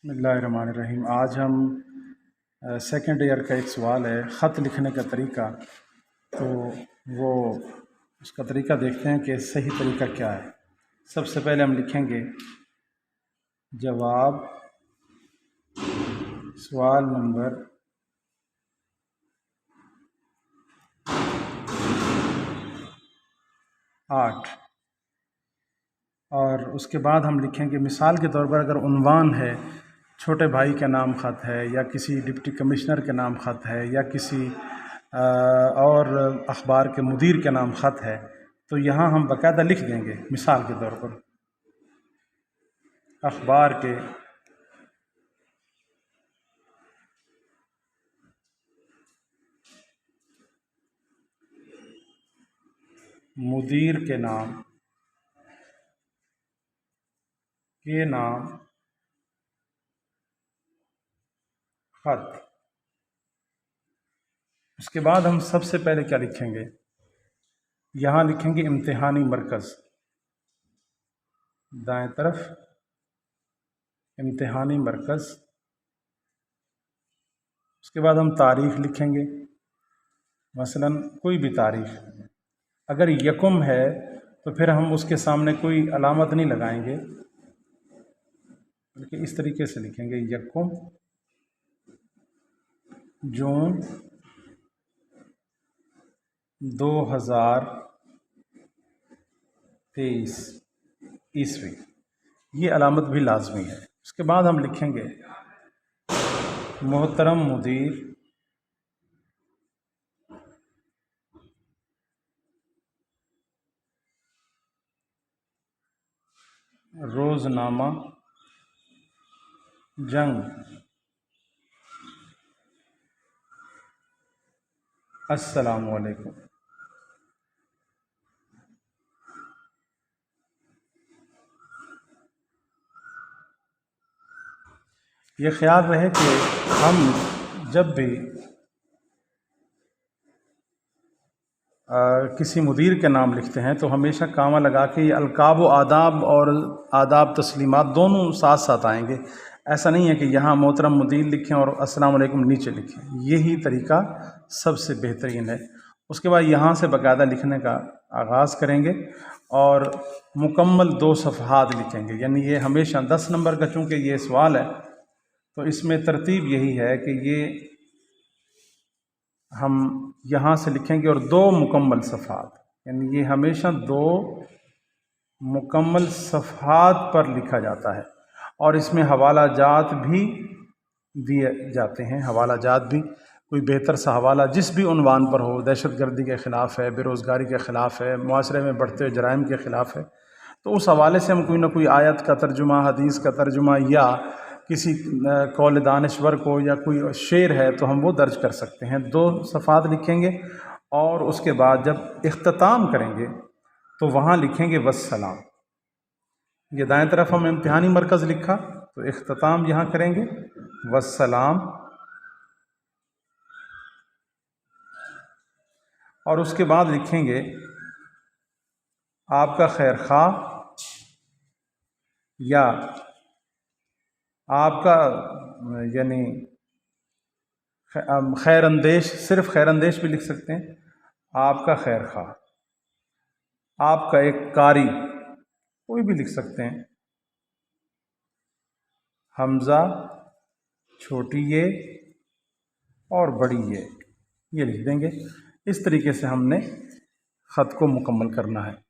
बिस्मिल्लाहिर्रहमानिर्रहीम। आज हम सेकंड ईयर का एक सवाल है, ख़त लिखने का तरीका। तो वो उसका तरीका देखते हैं कि सही तरीका क्या है। सबसे पहले हम लिखेंगे जवाब सवाल नंबर 8 और उसके बाद हम लिखेंगे, मिसाल के तौर पर अगर उन्वान है छोटे भाई के नाम ख़त है, या किसी डिप्टी कमिश्नर के नाम ख़त है, या किसी और अखबार के मुदीर के नाम ख़त है, तो यहाँ हम बाकायदा लिख देंगे। मिसाल के तौर पर अखबार के मुदीर के नाम ख़त। उसके बाद हम सबसे पहले क्या लिखेंगे, यहाँ लिखेंगे इम्तिहानी मरकज़, दाएं तरफ इम्तिहानी मरकज़। उसके बाद हम तारीख़ लिखेंगे, मसलन कोई भी तारीख़। अगर यकुम है तो फिर हम उसके सामने कोई अलामत नहीं लगाएंगे, बल्कि इस तरीके से लिखेंगे, यकुम जून 2023 ईस्वी। ये अलामत भी लाजमी है। उसके बाद हम लिखेंगे मोहतरम मुदीर रोज़नामा जंग अस्सलामु अलैकुम। ये ख्याल रहे कि हम जब भी किसी मुदीर के नाम लिखते हैं तो हमेशा कामा लगा के अलकाब व आदाब और आदाब तस्लीमात दोनों साथ साथ आएंगे। ऐसा नहीं है कि यहाँ मोहतरम मुदीर लिखें और अस्सलाम वालेकुम नीचे लिखें। यही तरीका सबसे बेहतरीन है। उसके बाद यहाँ से बाकायदा लिखने का आगाज़ करेंगे और मुकम्मल 2 सफ़हात लिखेंगे। यानी ये हमेशा 10 नंबर का चूँकि ये सवाल है तो इसमें तरतीब यही है कि ये हम यहाँ से लिखेंगे और 2 मुकम्मल सफ़हात, यानी ये हमेशा 2 मुकम्मल सफ़हात पर लिखा जाता है। और इसमें हवाला जात भी दिए जाते हैं। हवाला जात भी कोई बेहतर सा हवाला जिस भी उन्वान पर हो, दहशतगर्दी के ख़िलाफ़ है, बेरोज़गारी के ख़िलाफ़ है, मुआशरे में बढ़ते हुए जराइम के ख़िलाफ़ है, तो उस हवाले से हम कोई ना कोई आयत का तर्जुमा, हदीस का तर्जुमा, या किसी कौल दानिश्वर को, या कोई शेर है तो हम वो दर्ज कर सकते हैं। 2 सफ़हात लिखेंगे और उसके बाद जब इख्तिताम करेंगे तो वहाँ लिखेंगे वस्सलाम। ये दाएं तरफ हम इम्तिहानी मरकज़ लिखा, तो इख्तिताम यहाँ करेंगे वस्सलाम। और उसके बाद लिखेंगे आपका खैर खा, या आपका यानी खैर अंदेश, सिर्फ खैर अंदेश भी लिख सकते हैं, आपका खैर खा, आपका एक कारी, कोई भी लिख सकते हैं, हमज़ा छोटी ये और बड़ी ये लिख देंगे। इस तरीके से हमने ख़त को मुकम्मल करना है।